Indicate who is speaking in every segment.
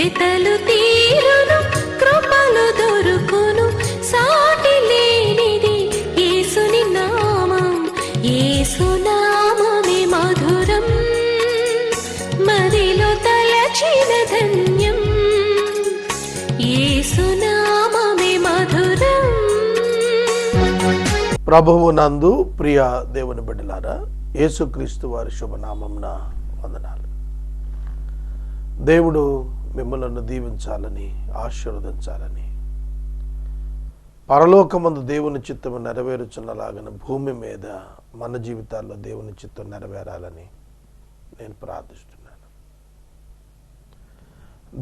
Speaker 1: వెతలు తీరును, కృపలు దొరుకును, సాటి లేనిది యేసుని నామం. యేసునామమే మధురం, మదిలో తలచిన ధన్యం. యేసునామమే మధురం.
Speaker 2: ప్రభువు నందు ప్రియ దేవుని బిడ్డలారా, యేసుక్రీస్తు వారి శుభనామంన వందనాలు. దేవుడు మిమ్మల్ని దీవించాలని, ఆశీర్వదించాలని, పరలోకమందు దేవుని చిత్తము నెరవేరుచున్నలాగన భూమి మీద మన జీవితాల్లో దేవుని చిత్తం నెరవేరాలని నేను ప్రార్థిస్తున్నాను.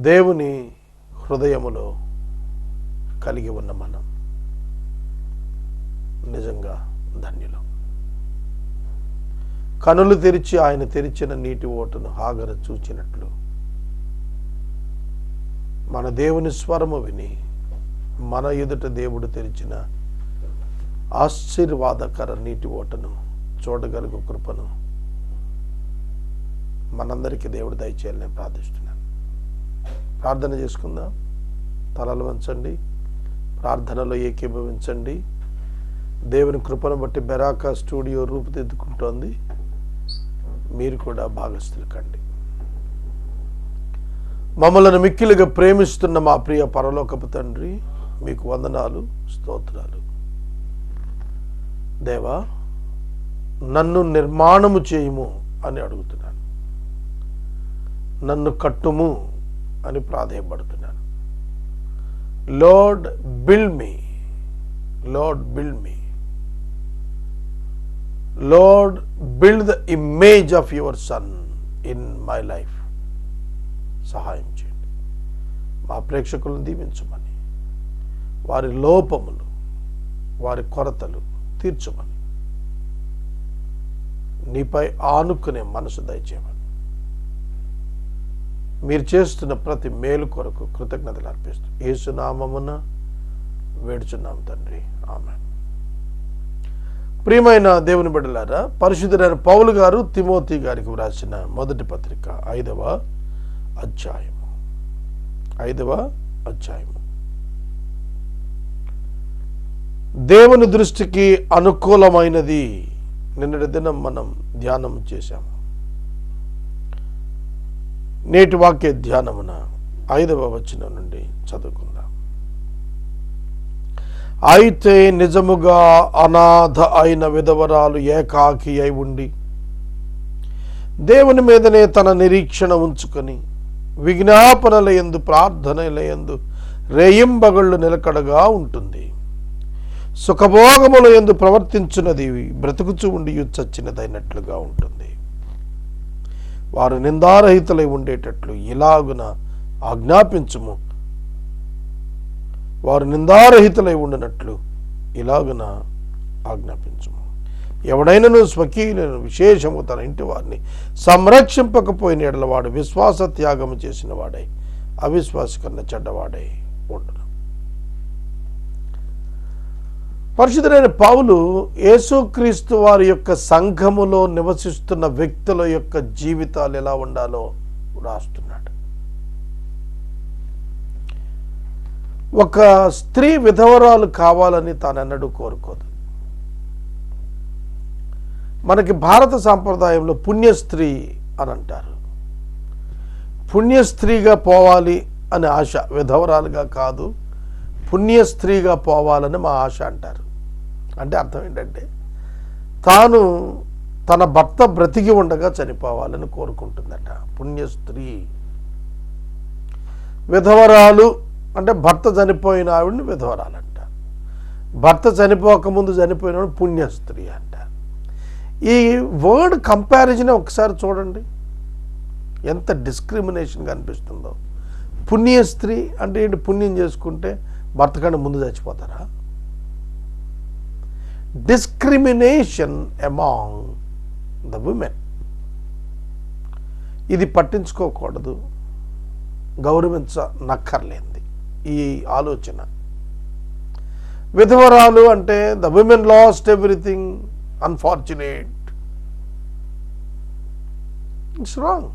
Speaker 2: దేవుని హృదయములో కలిగి ఉన్న మనం నిజంగా ధన్యులం. కనులు తెరిచి ఆయన తెరిచిన నీటి ఓటును హాగర చూచినట్లు మన దేవుని స్వరము విని మన ఎదుట దేవుడు తెరిచిన ఆశీర్వాదకర నీటి ఓటను చూడగలుగు కృపను మనందరికీ దేవుడు దయచేయాలని నేను ప్రార్థిస్తున్నాను. ప్రార్థన చేసుకుందాం. తలలు వంచండి, ప్రార్థనలో ఏకీభవించండి. దేవుని కృపను బట్టి బెరాకా స్టూడియో రూపుదిద్దుకుంటోంది. మీరు కూడా భాగస్థులు కండి. మమ్మల్ని మిక్కిలిగా ప్రేమిస్తున్న మా ప్రియ పరలోకపు తండ్రి, మీకు వందనాలు, స్తోత్రాలు. దేవా, నన్ను నిర్మాణము చేయుము అని అడుగుతున్నాను. నన్ను కట్టుము అని ప్రాధేయపడుతున్నాను. Lord build me, Lord build me, Lord build the image of your son in my life. సహాయం చేయండి. మా ప్రేక్షకులను దీవించమని, వారి లోపములు, వారి కొరతలు తీర్చమని, నీపై ఆనుకునే మనసు దయచేయమని, మీరు చేస్తున్న ప్రతి మేలు కొరకు కృతజ్ఞతలు అర్పిస్తూ యేసు నామమున వేడుచున్నాం తండ్రి, ఆమేన్. ప్రియమైన దేవుని బిడ్డలారా, పరిశుద్ధుడైన పౌలు గారు తిమోతి గారికి వ్రాసిన మొదటి పత్రిక 5వ అధ్యాయము. దేవుని దృష్టికి అనుకూలమైనది నిన్నటి దినం మనం ధ్యానం చేశాము. నేటి వాక్య ధ్యానమున 5వ వచనం నుండి చదువుకుందాం. అయితే నిజముగా అనాథ అయిన విధవరాలు ఏకాకి అయి ఉండి దేవుని మీదనే తన నిరీక్షణ ఉంచుకొని విజ్ఞాపనల యందు, ప్రార్థనల యందు రేయింబగళ్ళు నిలకడగా ఉంటుంది. సుఖభోగముల యందు ప్రవర్తించున్నది బ్రతుకుచు ఉండి చచ్చినదైనట్లుగా ఉంటుంది. వారు నిందారహితులై ఉండేటట్లు ఇలాగున ఆజ్ఞాపించుము. వారు నిందారహితులై ఉండినట్లు ఇలాగున ఆజ్ఞాపించుము. ఎవడైనను స్వకీయులను, విశేషము తన ఇంటి వారిని సంరక్షింపకపోయిన ఎడల వాడు విశ్వాస త్యాగము చేసిన వాడై అవిశ్వాసి కన్నా చెడ్డవాడై ఉండును. పరిశుద్ధుడైన పౌలు యేసుక్రీస్తు వారి యొక్క సంఘములో నివసిస్తున్న వ్యక్తుల యొక్క జీవితాలు ఎలా ఉండాలో రాస్తున్నాడు. ఒక స్త్రీ విధవరాలు కావాలని తానెన్నడూ కోరుకోదు. మనకి భారత సాంప్రదాయంలో పుణ్యస్త్రీ అని అంటారు. పుణ్యస్త్రీగా పోవాలి అనే ఆశ, విధవరాలుగా కాదు, పుణ్యస్త్రీగా పోవాలని మా ఆశ అంటారు. అంటే అర్థం ఏంటంటే తాను తన భర్త బ్రతికి ఉండగా చనిపోవాలని కోరుకుంటుందట పుణ్యస్త్రీ. విధవరాలు అంటే భర్త చనిపోయిన ఆవిడని విధవరాలంట. భర్త చనిపోకముందు చనిపోయిన పుణ్యస్త్రీ అంటారు. ఈ వర్డ్ కంపారిజన్ ఒకసారి చూడండి, ఎంత డిస్క్రిమినేషన్గా అనిపిస్తుందో. పుణ్యస్త్రీ అంటే ఏంటి? పుణ్యం చేసుకుంటే భర్త కంటే ముందు చచ్చిపోతారా? Discrimination among the women. ఇది పట్టించుకోకూడదు, గౌరవించనక్కర్లేంది ఈ ఆలోచన. విధవరాలు అంటే the women lost everything, unfortunate. It's wrong.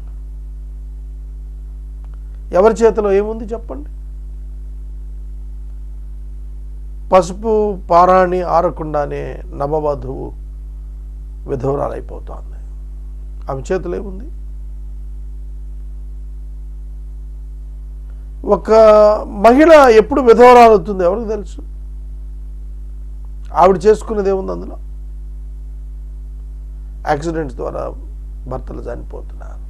Speaker 2: ఎవరి చేతిలో ఏముంది చెప్పండి? పసుపు పారాణి ఆరకుండానే నవవధువు విధవరాలైపోతుంది. ఆమె చేతిలో ఏముంది? ఒక మహిళ ఎప్పుడు విధవరాలవుతుంది ఎవరికి తెలుసు? ఆవిడ చేసుకునేది ఏముంది అందులో? యాక్సిడెంట్స్ ద్వారా భర్తలు చనిపోతున్నారు.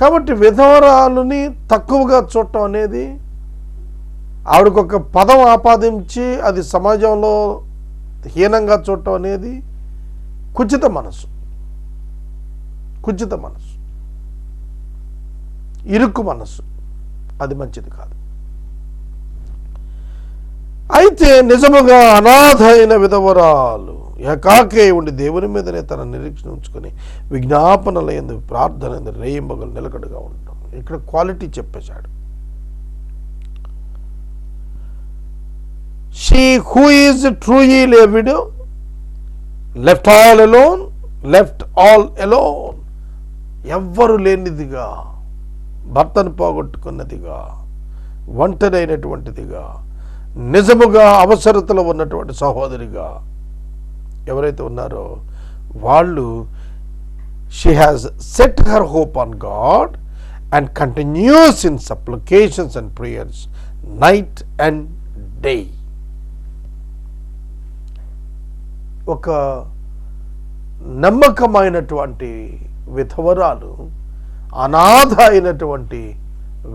Speaker 2: కాబట్టి విధవరాలుని తక్కువగా చూడటం అనేది, ఆవిడకొక పదం ఆపాదించి అది సమాజంలో హీనంగా చూడటం అనేది కుచిత మనసు, ఇరుక్కు మనసు. అది మంచిది కాదు. అయితే నిజముగా అనాథ అయిన విధవరాలు ఏకాకే ఉండి దేవుని మీదనే తన నిరీక్షణ ఉంచుకొని విజ్ఞాపనల యందు ప్రార్థన యందు రేయింబగలు నిలకడగా ఉంటాం. ఇక్కడ క్వాలిటీ చెప్పేశాడు. She who is truly a widow, left all alone, ఎవ్వరు లేనిదిగా, భర్తను పోగొట్టుకున్నదిగా, ఒంటరైనటువంటిదిగా, నిజముగా అవసరతలో ఉన్నటువంటి సహోదరిగా ఎవరైతే ఉన్నారో వాళ్ళు she has set her hope on God and continues in supplications and prayers night and day. ఒక నమ్మకమైనటువంటి విధవరాలు, అనాథ అయినటువంటి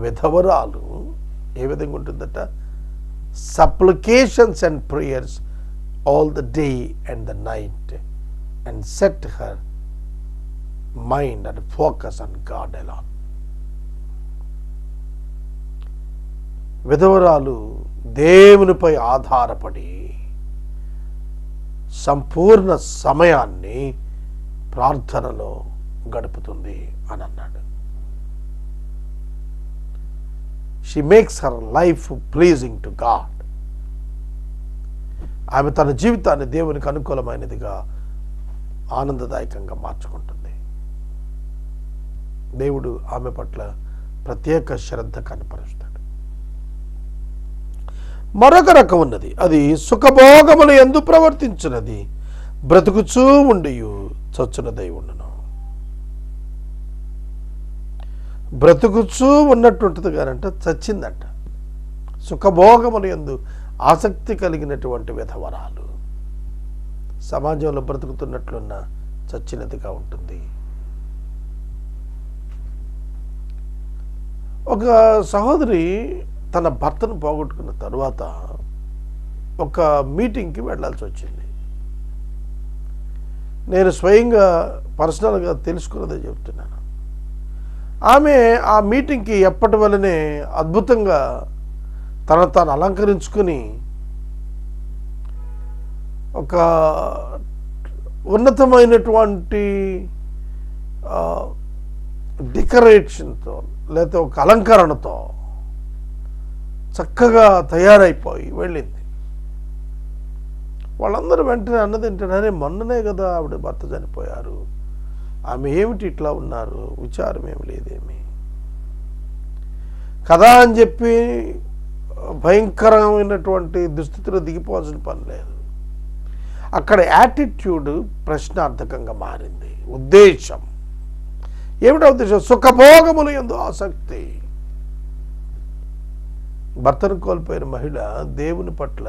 Speaker 2: విధవరాలు ఏ విధంగా ఉంటుందట? supplications and prayers all the day and the night, and set her mind and focus on God alone. విధవరాలు దేవునిపై ఆధారపడి సంపూర్ణ సమయాన్ని ప్రార్థనలో గడుపుతుంది అని అన్నాడు. She makes her life pleasing to God. ఆమె తన జీవితాన్ని దేవునికి అనుకూలమైనదిగా, ఆనందదాయకంగా మార్చుకుంటుంది. దేవుడు ఆమె పట్ల ప్రత్యేక శ్రద్ధ కనపరుస్తాడు. మరొక రకం ఉన్నది, అది సుఖభోగములు యందు ప్రవర్తించున్నది, బ్రతుకుచూ ఉండియు చచ్చునదై ఉండును. బ్రతుకుచూ ఉన్నటువంటిది కానంట చచ్చిందంట. సుఖభోగములు యందు ఆసక్తి కలిగినటువంటి విధవరాలు సమాజంలో బ్రతుకుతున్నట్లున్న చచ్చినదిగా ఉంటుంది. ఒక సహోదరి తన భర్తను పోగొట్టుకున్న తరువాత ఒక మీటింగ్కి వెళ్ళాల్సి వచ్చింది. నేను స్వయంగా పర్సనల్గా తెలుసుకున్నదే చెప్తున్నాను. ఆమె ఆ మీటింగ్కి ఎప్పటి వల్లనే అద్భుతంగా తాను అలంకరించుకుని ఒక ఉన్నతమైనటువంటి డెకరేషన్తో లేకపోతే ఒక అలంకరణతో చక్కగా తయారైపోయి వెళ్ళింది. వాళ్ళందరూ వెంటనే అన్నది ఏంటంటే, మొన్ననే కదా ఆవిడ భర్త చనిపోయారు, ఆమె ఏమిటి ఇట్లా ఉన్నారు, విచారం ఏమి లేదేమి కదా అని చెప్పి భయంకరమైనటువంటి దుస్థితిలో దిగిపోవాల్సిన పని లేదు. అక్కడ యాటిట్యూడ్ ప్రశ్నార్థకంగా మారింది. ఉద్దేశం ఏమిటా ఉద్దేశం? సుఖభోగములు యందు ఆసక్తి. భర్తను కోల్పోయిన మహిళ దేవుని పట్ల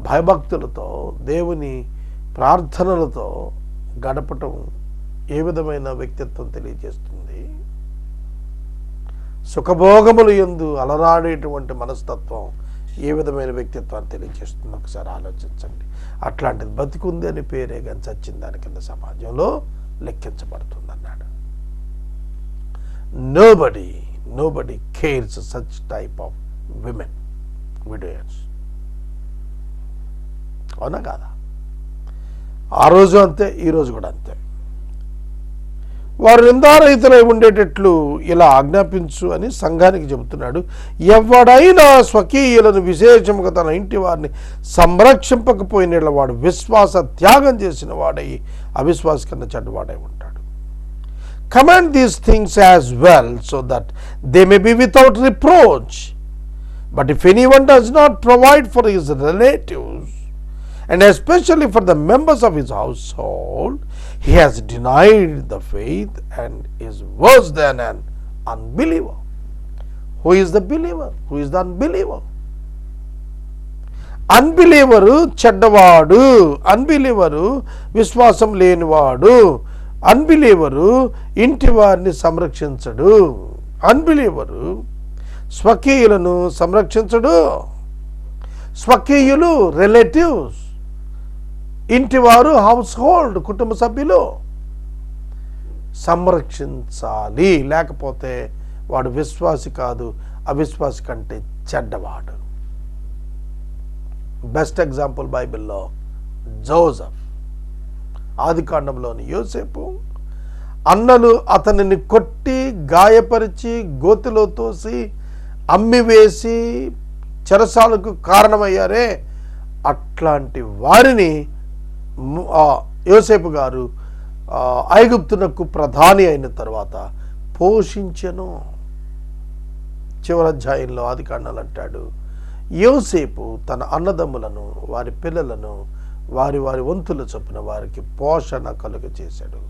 Speaker 2: భయభక్తులతో, దేవుని ప్రార్థనలతో గడపటం ఏ విధమైన వ్యక్తిత్వం తెలియజేస్తుంది? సుఖభోగములు యందు అలరాడేటువంటి మనస్తత్వం ఏ విధమైన వ్యక్తిత్వాన్ని తెలియజేస్తుంది? ఒకసారి ఆలోచించండి. అట్లాంటిది బతికుంది అని పేరే కానీ చచ్చిన దాని కింద సమాజంలో లెక్కించబడుతుంది అన్నాడు. Nobody cares such type of women, widowers. అవునా కాదా? ఆ రోజు అంతే, ఈ రోజు కూడా అంతే. వారు నిందారహితులై ఉండేటట్లు ఇలా ఆజ్ఞాపించు అని సంఘానికి చెబుతున్నాడు. ఎవడైనా స్వకీయులను విశేషముగా తన ఇంటి వారిని సంరక్షింపకపోయిన వాడు విశ్వాస త్యాగం చేసిన వాడై అవిశ్వాస కన్నా చెడ్డవాడై ఉంటాడు. command these things as well, so that they may be without reproach. But if anyone does not provide for his relatives, and especially for the members of his household, he has denied the faith and is worse than an unbeliever. Who is the believer? Who is the unbeliever? అన్బిలీవరు చెడ్డవాడు, అన్బిలీవరు విశ్వాసం లేనివాడు, అన్బిలీవరు ఇంటి వారిని సంరక్షించడు, అన్బిలీవరు స్వకీయులను సంరక్షించడు. స్వకీయులు relatives, ఇంటివారు house hold, కుటుంబ సభ్యులు సంరక్షించాలి. లేకపోతే వాడు విశ్వాసి కాదు, అవిశ్వాసి కంటే చెడ్డవాడు. బెస్ట్ ఎగ్జాంపుల్ బైబిల్లో జోసెఫ్. ఆదికాండంలోని యోసేపు అన్నలు అతనిని కొట్టి గాయపరిచి గోతిలో తోసి అమ్మివేసి చెరసాలకు కారణమయ్యారే, అట్లాంటి వారిని యోసేపు గారు ఐగుప్తునకు ప్రధాని అయిన తర్వాత పోషించెను. చివరి అధ్యాయంలో ఆదికాండంలో అంటాడు, యోసేపు తన అన్నదమ్ములను వారి పిల్లలను వారి వారి వంతుల చొప్పున వారికి పోషణ కలుగ చేశాడు.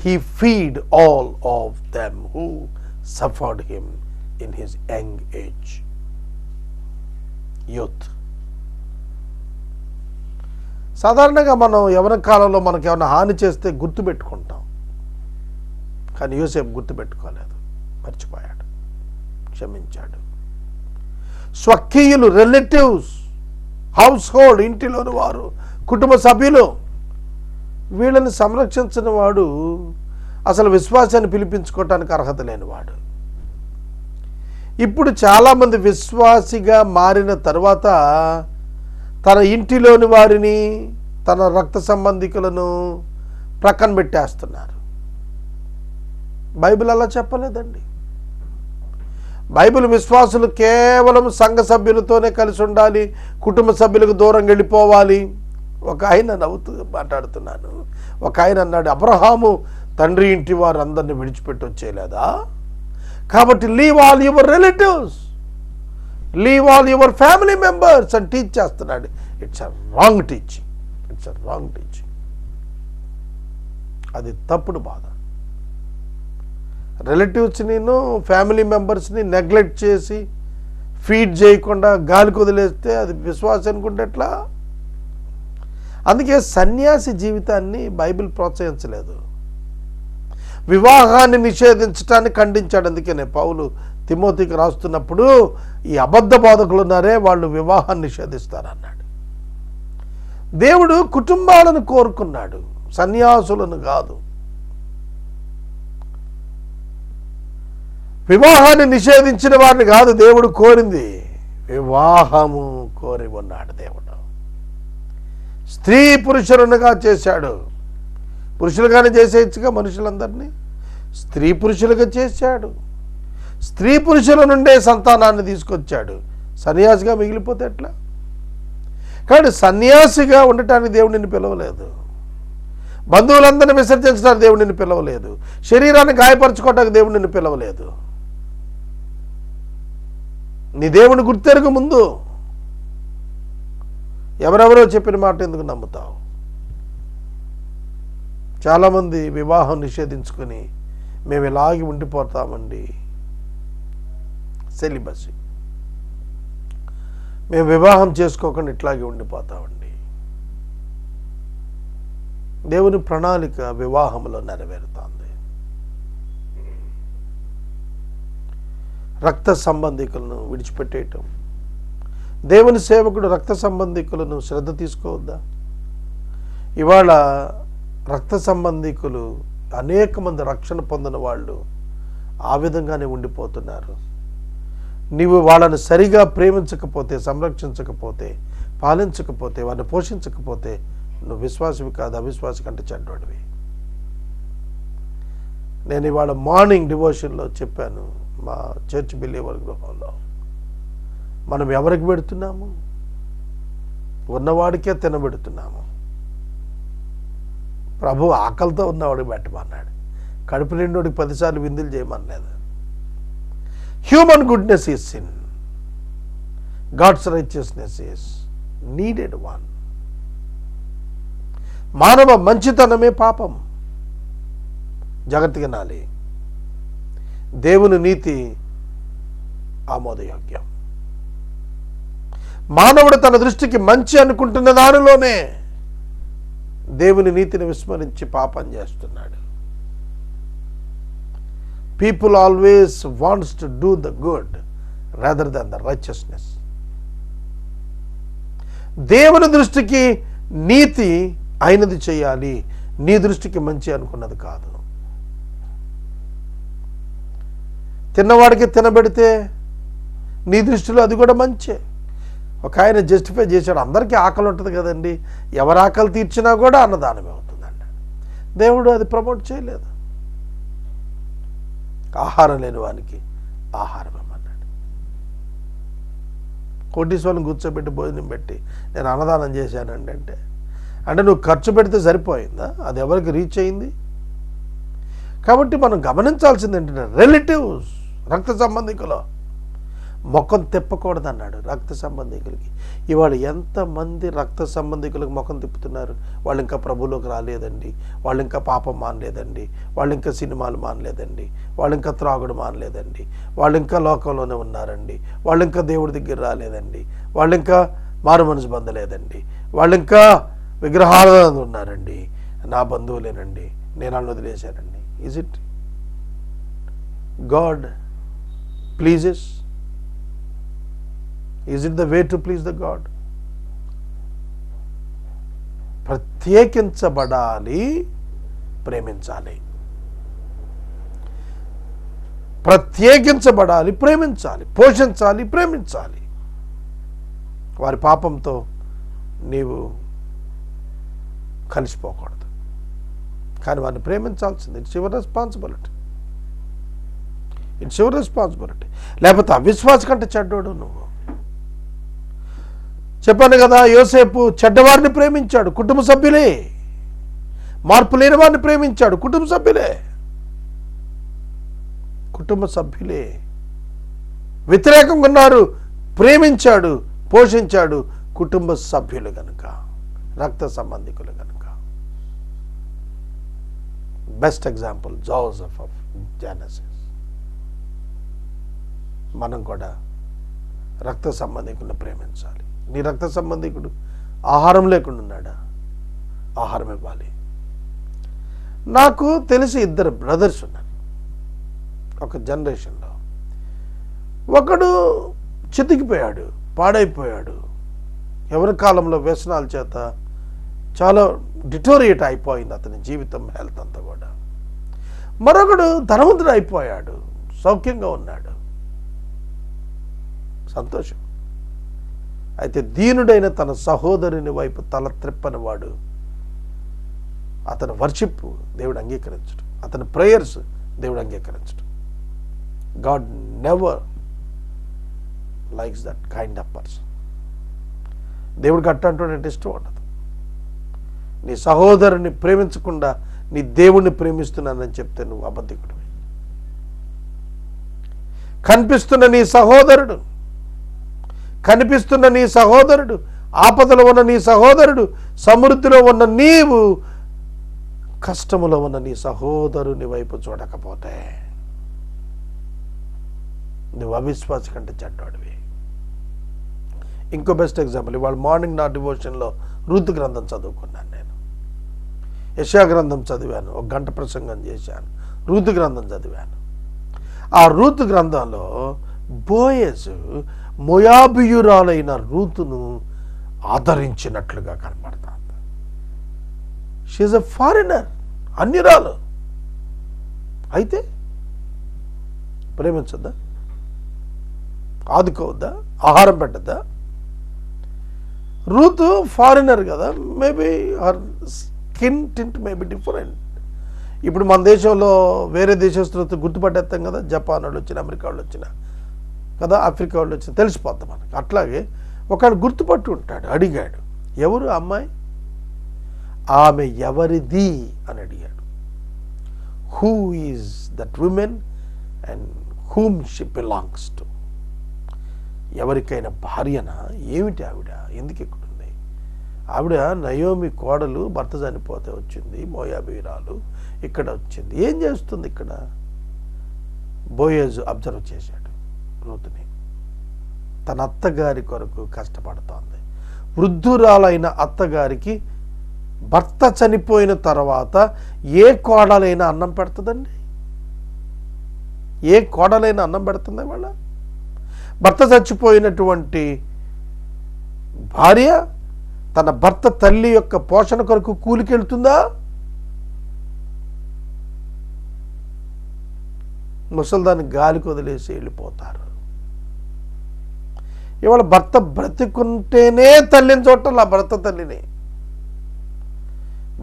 Speaker 2: He feed all of them who suffered him in his young age. Youth. సాధారణంగా మనం యవ్వన కాలంలో మనకు ఏమైనా హాని చేస్తే గుర్తుపెట్టుకుంటాం, కానీ యోసేపు గుర్తుపెట్టుకోలేదు, మర్చిపోయాడు, క్షమించాడు. స్వకీయులు రిలేటివ్స్, హౌస్ హోల్డ్, ఇంటిలోని వారు, కుటుంబ సభ్యులు, వీళ్ళని సంరక్షించిన వాడు అసలు విశ్వాసాన్ని పిలిపించుకోవటానికి అర్హత లేనివాడు. ఇప్పుడు చాలామంది విశ్వాసిగా మారిన తర్వాత తన ఇంటిలోని వారిని, తన రక్త సంబంధికులను ప్రక్కన పెట్టేస్తున్నారు. బైబిల్ అలా చెప్పలేదండి. బైబిల్ విశ్వాసులు కేవలం సంఘ సభ్యులతోనే కలిసి ఉండాలి, కుటుంబ సభ్యులకు దూరంగా వెళ్ళిపోవాలి. ఒక ఆయన నవ్వుతూ మాట్లాడుతున్నాను, ఒక ఆయన అన్నాడు, అబ్రహాము తండ్రి ఇంటి వారు అందరిని విడిచిపెట్టి వచ్చేయలేదా, కాబట్టి leave all your relatives, leave all your family members అని టీచ్ చేస్తున్నాడు. It's a wrong teaching, it's a wrong teaching. అది తప్పుడు బాధ. రిలేటివ్స్ని ఫ్యామిలీ మెంబర్స్ని నెగ్లెక్ట్ చేసి ఫీడ్ చేయకుండా గాలికి వదిలేస్తే అది విశ్వాసం అనుకుంటే ఎట్లా? అందుకే సన్యాసి జీవితాన్ని బైబిల్ ప్రోత్సహించలేదు, వివాహాన్ని నిషేధించటాన్ని ఖండించాడు. అందుకనే పౌలు తిమోతికి రాస్తున్నప్పుడు ఈ అబద్ధ బోధకులు ఉన్నారే వాళ్ళు వివాహాన్ని నిషేధిస్తారన్నాడు. దేవుడు కుటుంబాలను కోరుకున్నాడు, సన్యాసులను కాదు. వివాహాన్ని నిషేధించిన వారిని కాదు దేవుడు కోరింది, వివాహము కోరి ఉన్నాడు దేవుడు. స్త్రీ పురుషులనుగా చేశాడు. పురుషులుగానే చేసేయచ్చుగా మనుషులందరినీ, స్త్రీ పురుషులుగా చేశాడు. స్త్రీ పురుషుల నుండే సంతానాన్ని తీసుకొచ్చాడు. సన్యాసిగా మిగిలిపోతే ఎట్లా? కాబట్టి సన్యాసిగా ఉండటానికి దేవుడు నిన్ను పిలవలేదు, బంధువులందరినీ విసర్జించడానికి దేవుడు నిన్ను పిలవలేదు, శరీరాన్ని గాయపరచుకోవటానికి దేవుడు నిన్ను పిలవలేదు. నీ దేవుని గుర్తెరుగు ముందు. ఎవరెవరో చెప్పిన మాట ఎందుకు నమ్ముతావు? చాలామంది వివాహం నిషేధించుకొని మేము ఇలాగి ఉండిపోతామండి, సెలిబసీ, మేము వివాహం చేసుకోకుండా ఇట్లాగే ఉండిపోతామండి. దేవుని ప్రణాళిక వివాహంలో నెరవేరుతుంది. రక్త సంబంధికులను విడిచిపెట్టేయటం. దేవుని సేవకుడు రక్త సంబంధికులను శ్రద్ధ తీసుకోవద్దా? ఇవాళ రక్త సంబంధికులు అనేక మంది రక్షణ పొందిన వాళ్ళు ఆ విధంగానే ఉండిపోతున్నారు. నీవు వాళ్ళని సరిగా ప్రేమించకపోతే, సంరక్షించకపోతే, పాలించకపోతే, వారిని పోషించకపోతే నువ్వు విశ్వాసివి కాదు, అవిశ్వాసి కంటే చెడ్డోడివి. నేను ఇవాళ మార్నింగ్ డివోషన్లో చెప్పాను, మా చర్చ్ బిలీవర్ గృహంలో మనం ఎవరికి పెడుతున్నాము? ఉన్నవాడికే తినబెడుతున్నాము. ప్రభు ఆకలితో ఉన్నవాడికి పెట్టమన్నాడు, కడుపు నిండోడికి 10 సార్లు విందులు చేయమనలేదు. Human goodness is sin, God's righteousness is needed one. మానవ మంచితనమే పాపం. జాగ్రత్తగా నాలి. దేవుని నీతి ఆమోదయోగ్యం. మానవుడు తన దృష్టికి మంచి అనుకుంటున్న దానిలోనే దేవుని నీతిని విస్మరించి పాపం చేస్తున్నాడు. People always wants to do the good rather than the righteousness. దేవుని దృష్టికి నీతి అయినది చేయాలి, నీ దృష్టికి మంచి అనుకున్నది కాదు. తిన్నవాడికి తినబెడితే నీ దృష్టిలో అది కూడా మంచే. ఒక ఆయన జస్టిఫై చేశాడు, అందరికీ ఆకలి ఉంటుంది కదండి, ఎవరి ఆకలి తీర్చినా కూడా అన్నదానమే అవుతుందండి. దేవుడు అది ప్రమోట్ చేయలేదు. ఆహారం లేని వానికి ఆహారం ఇమ్మన్నాడు. కోటీశ్వరుని కూర్చోబెట్టి భోజనం పెట్టి నేను అన్నదానం చేశానండి అంటే నువ్వు ఖర్చు పెడితే సరిపోయిందా? అది ఎవరికి రీచ్ అయింది? కాబట్టి మనం గమనించాల్సింది ఏంటంటే రిలేటివ్స్, రక్త సంబంధికులు ముఖం తిప్పకూడదన్నాడు. రక్త సంబంధికులకి ఇవాళ ఎంతమంది రక్త సంబంధికులకు ముఖం తిప్పుతున్నారు. వాళ్ళు ఇంకా ప్రభులోకి రాలేదండి, వాళ్ళు ఇంకా పాపం మానలేదండి, వాళ్ళు ఇంకా సినిమాలు మానలేదండి, వాళ్ళు ఇంకా త్రాగుడు మానలేదండి, వాళ్ళు ఇంకా లోకంలోనే ఉన్నారండి, వాళ్ళు ఇంకా దేవుడి దగ్గర రాలేదండి, వాళ్ళు ఇంకా మారు మనసు పొందలేదండి, వాళ్ళు ఇంకా విగ్రహాలు ఉన్నారండి, నా బంధువులేనండి, నేను వాళ్ళని వదిలేశానండి. Is it God pleases? Is it the way to please the God? ప్రత్యేకించబడాలి, ప్రేమించాలి. ప్రత్యేకించబడాలి, ప్రేమించాలి, పోషించాలి, ప్రేమించాలి. వారి పాపంతో నీవు కలిసిపోకూడదు, కానీ వారిని ప్రేమించాల్సింది. It's your responsibility. It's your responsibility. లేకపోతే అవిశ్వాస కంటే చెడ్డోడు నువ్వు. చెప్పాను కదా, యోసేపు చెడ్డవారిని ప్రేమించాడు, కుటుంబ సభ్యులే. మార్పు లేని వారిని ప్రేమించాడు, కుటుంబ సభ్యులే. కుటుంబ సభ్యులే వ్యతిరేకంగా ఉన్నారు, ప్రేమించాడు, పోషించాడు, కుటుంబ సభ్యులు కనుక, రక్త సంబంధికులు కనుక. Best example Joseph of Genesis. మనం కూడా రక్త సంబంధికులను ప్రేమించాలి. నీ రక్త సంబంధికుడు ఆహారం లేకుండా ఉన్నాడా? ఆహారం ఇవ్వాలి. నాకు తెలిసి 2 బ్రదర్స్ ఉన్నారు ఒక జనరేషన్లో. ఒకడు చితికిపోయాడు, పాడైపోయాడు, ఎవరి కాలంలో వ్యసనాల చేత చాలా డిటోరియేట్ అయిపోయింది అతని జీవితం, హెల్త్ అంతా కూడా. మరొకడు ధనవంతుడు అయిపోయాడు, సౌఖ్యంగా ఉన్నాడు, సంతోషం. అయితే దీనుడైన తన సహోదరుని వైపు తల త్రిప్పని వాడు, అతని వర్షిప్ దేవుడు అంగీకరించడు, అతని ప్రేయర్స్ దేవుడు అంగీకరించడు. God never likes that kind of person. దేవుడికి అట్లాంటి ఇష్టం ఉండదు. నీ సహోదరుని ప్రేమించకుండా నీ దేవుణ్ణి ప్రేమిస్తున్నానని చెప్తే నువ్వు అబద్ధికుడివి. కనిపిస్తున్న నీ సహోదరుడు, ఆపదలో ఉన్న నీ సహోదరుడు, సమృద్ధిలో ఉన్న నీవు కష్టములో ఉన్న నీ సహోదరుని వైపు చూడకపోతే నువ్వు అవిశ్వాసి కంటే చెడ్డవాడివి. ఇంకో బెస్ట్ ఎగ్జాంపుల్, ఇవాళ మార్నింగ్ నా డివోషన్లో రూతు గ్రంథం చదువుకున్నాను. నేను యెషయా గ్రంథం చదివాను, 1 గంట ప్రసంగం చేశాను, రూతు గ్రంథం చదివాను. ఆ రూతు గ్రంథంలో బోయజు మోయాబీయురాలైన రూతును ఆదరించినట్లుగా కనపడుతుంది. షీఈ్ ఎ ఫారినర్, అన్యురాలు. అయితే ప్రేమించద్దా? ఆదుకోవద్దా? ఆహారం పెట్టద్దా? రూతు ఫారినర్ కదా, maybe her skin tint maybe different. ఇప్పుడు మన దేశంలో వేరే దేశస్తులతో గుర్తుపట్టేస్తాం కదా, జపాన్ వాళ్ళు వచ్చిన, అమెరికా వాళ్ళు వచ్చిన కదా, ఆఫ్రికా వాళ్ళు వచ్చిన, తెలిసిపోద్ది మనకు. అట్లాగే ఒకడు గుర్తుపట్టి ఉంటాడు. అడిగాడు, ఎవరు అమ్మాయి? ఆమె ఎవరిది అని అడిగాడు. who is that woman and whom she belongs to. ఎవరికైనా భార్యన ఏమిటి ఆవిడ, ఎందుకు ఇక్కడ ఉంది? ఆవిడ నయోమి కోడలు, భర్త చనిపోతే వచ్చింది, మోయాబీరాలు, ఇక్కడ వచ్చింది. ఏం చేస్తుంది ఇక్కడ? బోయజు అబ్జర్వ్ చేశాడు రూతుని. తన అత్తగారి కొరకు కష్టపడుతోంది. వృద్ధురాలైన అత్తగారికి భర్త చనిపోయిన తర్వాత ఏ కోడలైనా అన్నం పెడుతుందండి? ఏ కోడలైనా అన్నం పెడుతుంది వాళ్ళ? భర్త చచ్చిపోయినటువంటి భార్య తన భర్త తల్లి యొక్క పోషణ కొరకు కూలికెళ్తుందా? ముసల్దాన్ని గాలికి వదిలేసి వెళ్ళిపోతారు. ఇవాళ భర్త బ్రతికుంటేనే తల్లిని చూడాలి. ఆ భర్త తల్లిని,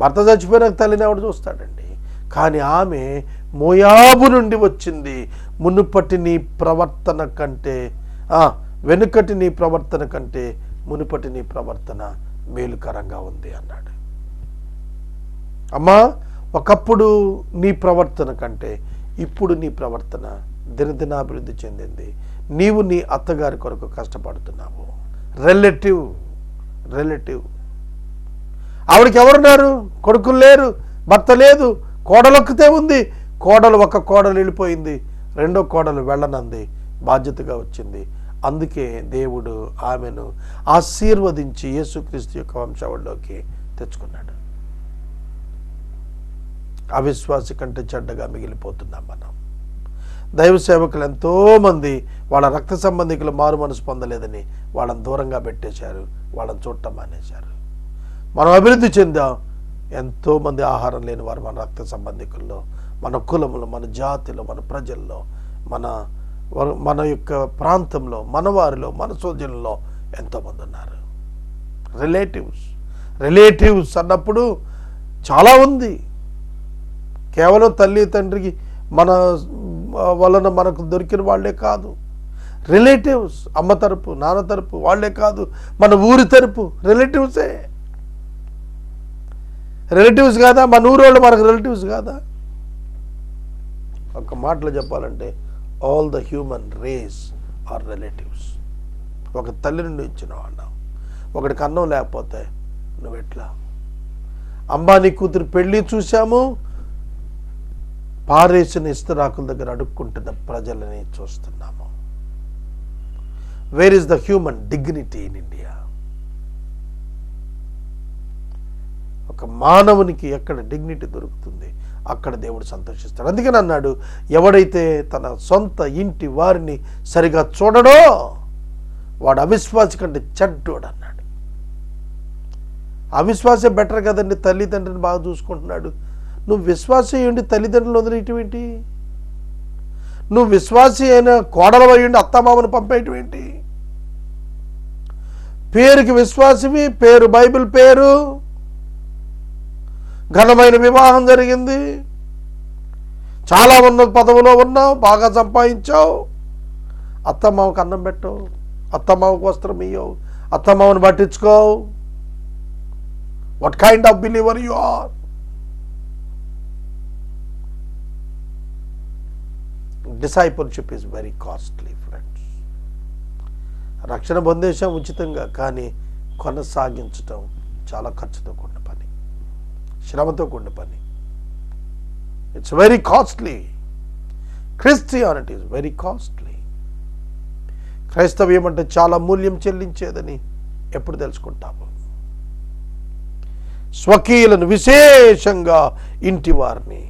Speaker 2: భర్త చచ్చిపోయిన తల్లిని ఎవడు చూస్తాడండి? కానీ ఆమె మోయాబు నుండి వచ్చింది. మునుపటి నీ ప్రవర్తన కంటే, వెనుకటి నీ ప్రవర్తన కంటే మునుపటి నీ ప్రవర్తన మేలుకరంగా ఉంది అన్నాడు. అమ్మా, ఒకప్పుడు నీ ప్రవర్తన కంటే ఇప్పుడు నీ ప్రవర్తన దినదినాభివృద్ధి చెందింది. నీవు నీ అత్తగారి కొరకు కష్టపడుతున్నావు. రిలేటివ్ ఆవిడకి ఎవరున్నారు? కొడుకులు లేరు, భర్త లేదు, కోడలొక్కతే ఉంది. ఒక కోడలు వెళ్ళిపోయింది, రెండో కోడలు వెళ్ళనంది, బాధ్యతగా వచ్చింది. అందుకే దేవుడు ఆమెను ఆశీర్వదించి యేసుక్రీస్తు యొక్క వంశావళిలోకి తెచ్చుకున్నాడు. అవిశ్వాసి కంటే చెడ్డగా మిగిలిపోతున్నాం మనం. దైవ సేవకులు ఎంతోమంది వాళ్ళ రక్త సంబంధికులు మారు మనసు పొందలేదని వాళ్ళని దూరంగా పెట్టేశారు, వాళ్ళని చూడటం మానేశారు. మనం అభివృద్ధి చెందాం. ఎంతోమంది ఆహారం లేని వారు మన రక్త సంబంధికుల్లో, మన కులంలో, మన జాతిలో, మన ప్రజల్లో, మన యొక్క ప్రాంతంలో, మన వారిలో, మన సోదరుల్లో ఎంతోమంది ఉన్నారు. రిలేటివ్స్ అన్నప్పుడు చాలా ఉంది. కేవలం తల్లి తండ్రికి మన వలన మనకు దొరికిన వాళ్ళే కాదు. రిలేటివ్స్, అమ్మ తరపు, నాన్న తరపు వాళ్ళే కాదు, మన ఊరి తరపు రిలేటివ్స్ కాదా? మన ఊరు వాళ్ళు మనకు రిలేటివ్స్ కాదా? ఒక మాటలో చెప్పాలంటే all the human race are relatives. ఒక తల్లి నుండి ఇచ్చిన వాళ్ళం. ఒకటికి అన్నం లేకపోతే నువ్వెట్లా? అంబానీ కూతురు పెళ్ళి చూసాము, పారేసిన ఇస్తరాకుల దగ్గర అడుక్కుంటున్న ప్రజలని చూస్తున్నాము. Wear is the human dignity in India? ఒక మానవునికి ఎక్కడ డిగ్నిటీ దొరుకుతుంది అక్కడ దేవుడు సంతోషిస్తాడు. అందుకని అన్నాడు, ఎవడైతే తన సొంత ఇంటి వారిని సరిగా చూడడో వాడు అవిశ్వాసి కంటే చెడ్డోడు అన్నాడు. అవిశ్వాసే బెటర్ కదండి. తల్లిదండ్రిని బాగా చూసుకుంటున్నాడు. నువ్వు విశ్వాసి అయ్యండి తల్లిదండ్రులు వదిలేయటం ఏంటి? నువ్వు విశ్వాసి అయిన కోడలు అయ్యండి అత్తమామను పంపేయటం ఏంటి? పేరుకి విశ్వాసివి, పేరు బైబిల్ పేరు, ఘనమైన వివాహం జరిగింది, చాలా ఉన్నత పదవిలో ఉన్నావు, బాగా సంపాదించావు, అత్తమామకు అన్నం పెట్టవు, అత్తమామకు వస్త్రం ఇయ్యవు, అత్తమామను పట్టించుకోవు. What kind of believer you are? Discipleship is very costly friends. రక్షణ పొందేశాం ఉచితంగా, కానీ కొనసాగించటం చాలా ఖర్చుతో కూడిన పని, శ్రమతో కూడిన పని. It's very costly. Christianity is very costly. క్రైస్తవ్యం అంటే చాలా మూల్యం చెల్లించేదని ఎప్పుడు తెలుసుకుంటాము? స్వకీయులను, విశేషంగా ఇంటి వారిని,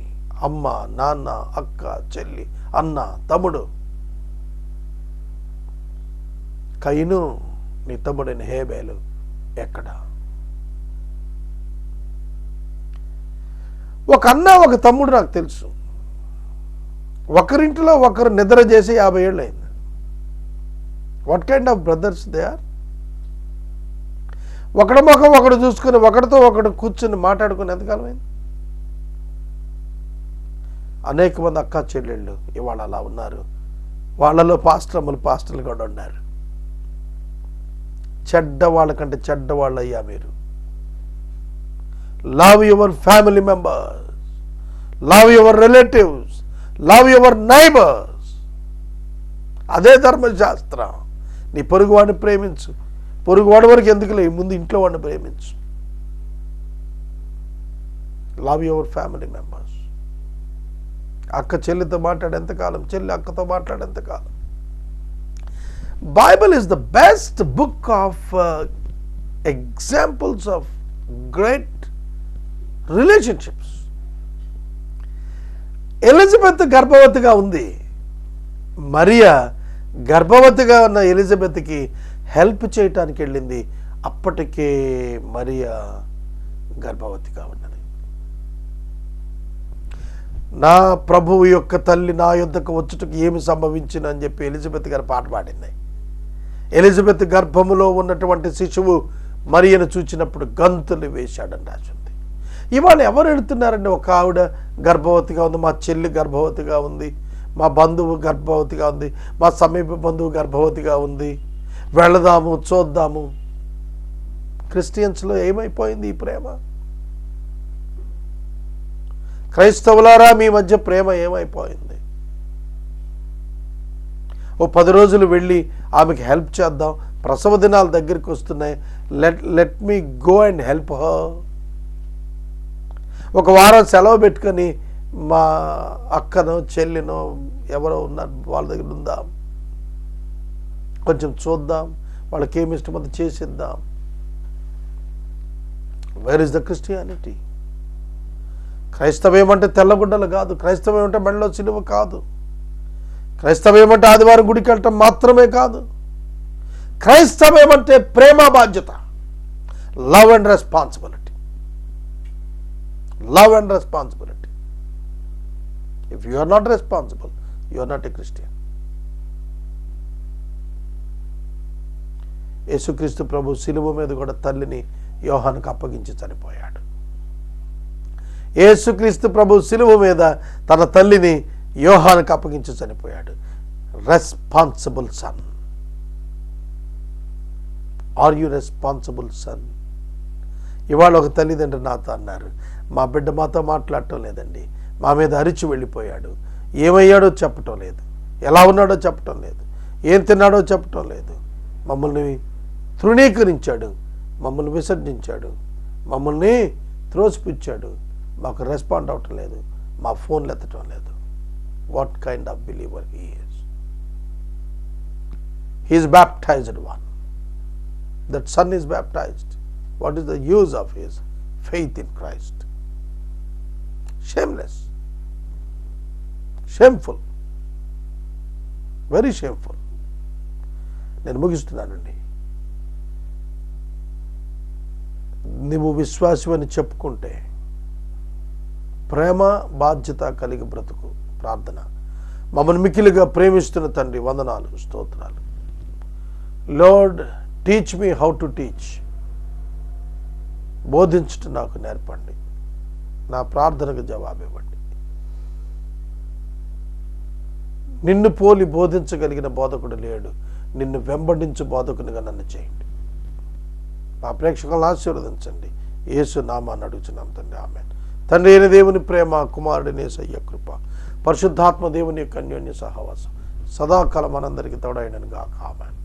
Speaker 2: అమ్మ, నాన్న, అక్క, చెల్లి, అన్న, తమ్ముడు. కయీను నీ తమ్ముడైన హేబేలు ఎక్కడ? ఒక అన్న, ఒక తమ్ముడు నాకు తెలుసు. ఒకరింటిలో ఒకరు నిద్ర చేసి 50 ఏళ్ళు అయింది. What kind of brothers they are? ఒకడి ముఖం ఒకడు చూసుకుని ఒకడితో ఒకడు కూర్చుని మాట్లాడుకుని ఎంతకాలం అయింది? అనేక మంది అక్క చెల్లెళ్ళు ఇవాళ అలా ఉన్నారు. వాళ్ళలో పాస్టర్లు కూడా ఉన్నారు. చెడ్డవాళ్ళ కంటే చెడ్డవాళ్ళు అయ్యా మీరు. Love your family members, love your relatives, love your neighbours. అదే ధర్మశాస్త్రం. నీ పొరుగువాడిని ప్రేమించు. పొరుగువాడి వరకు ఎందుకులే, ముందు ఇంట్లో వాడిని ప్రేమించు. Love your family members. అక్క చెల్లితో మాట్లాడేంతకాలం, చెల్లి అక్కతో మాట్లాడేంతకాలం. Bible is the best book of examples of great relationships. Elizabeth గర్భవతిగా ఉంది. మరియా గర్భవతిగా ఉన్న ఎలిజబెత్కి హెల్ప్ చేయటానికి వెళ్ళింది. అప్పటికే మరియా గర్భవతిగా ఉన్నది. నా ప్రభువు యొక్క తల్లి నా యొద్దకు వచ్చుటకు ఏమి సంభవించింది అని చెప్పి ఎలిజబెత్ గారు పాట పాడింది. ఎలిజబెత్ గర్భములో ఉన్నటువంటి శిశువు మరియను చూచినప్పుడు గంతులు వేశాడని రాసింది. ఇవాళ ఎవరు వెళుతున్నారండి? ఒక ఆవిడ గర్భవతిగా ఉంది, మా చెల్లి గర్భవతిగా ఉంది, మా బంధువు గర్భవతిగా ఉంది, మా సమీప బంధువు గర్భవతిగా ఉంది, వెళదాము చూద్దాము. క్రిస్టియన్స్లో ఏమైపోయింది ఈ ప్రేమ? క్రైస్తవులారా, మీ మధ్య ప్రేమ ఏమైపోయింది? ఓ 10 రోజులు వెళ్ళి ఆమెకి హెల్ప్ చేద్దాం, ప్రసవ దినాలు దగ్గరికి వస్తున్నాయి, let me go and help her. ఒక వారం సెలవు పెట్టుకొని మా అక్కనో చెల్లినో ఎవరో ఉన్నారు వాళ్ళ దగ్గర ఉందాం, కొంచెం చూద్దాం, వాళ్ళకి ఏమి ఇష్టమో చేసిద్దాం. Where is the Christianity? క్రైస్తవం ఏమంటే తెల్లగుడ్డలు కాదు, క్రైస్తవం ఏమంటే మెడలో సిలువ కాదు, క్రైస్తవం ఏమంటే ఆదివారం గుడికి వెళ్ళటం మాత్రమే కాదు. క్రైస్తవం ఏమంటే ప్రేమ, బాధ్యత, love and responsibility. Love and responsibility. If you are not responsible, you are not a Christian. యేసుక్రీస్తు ప్రభు సిలువ మీద కూడా తల్లిని యోహానుకు అప్పగించి చనిపోయాడు. యేసుక్రీస్తు ప్రభు సిలువ మీద తన తల్లిని యోహానుకు అప్పగించి చనిపోయాడు. Responsible son. Are you responsible son? ఇవాళ ఒక తల్లిదండ్రులు నాతో అన్నారు, మా బిడ్డ మాతో మాట్లాడటం లేదండి, మా మీద అరిచి వెళ్ళిపోయాడు, ఏమయ్యాడో చెప్పటం లేదు, ఎలా ఉన్నాడో చెప్పటం లేదు, ఏం తిన్నాడో చెప్పటం లేదు, మమ్మల్ని తృణీకరించాడు, మమ్మల్ని విసర్జించాడు, మమ్మల్ని త్రోసిపుచ్చాడు, మాకు రెస్పాండ్ అవ్వటం లేదు, మా ఫోన్లు ఎత్తటం లేదు. What kind of believer he is? He is baptized one. That son is baptized. What is the use of his faith in Christ? Shameless, shameful, very shameful. నేను ముగిస్తున్నానండి. నువ్వు విశ్వాసమని చెప్పుకుంటే ప్రేమ, బాధ్యత కలిగి బ్రతుకు. ప్రార్థన. మమ్మల్ని మిక్కిలిగా ప్రేమిస్తున్న తండ్రి, వందనాలు, స్తోత్రాలు. Lord, teach me how to teach. బోధించుట నాకు నేర్పండి. నా ప్రార్థనకు జవాబు ఇవ్వండి. నిన్ను పోలి బోధించగలిగిన బోధకుడు లేడు. నిన్ను వెంబడించు బోధకునిగా నన్ను చేయండి. మా ప్రేక్షకులను ఆశీర్వదించండి. యేసు నామాన్ని అడుగుచున్నాం తండ్రి, ఆమేన్. తండ్రి అయిన దేవుని ప్రేమ, కుమారుడిని యేసయ్య కృప, పరిశుద్ధాత్మ దేవుని యొక్క అన్యోన్య సహవాసం సదాకాలం మనందరికీ తోడైనను గాక. ఆమేన్.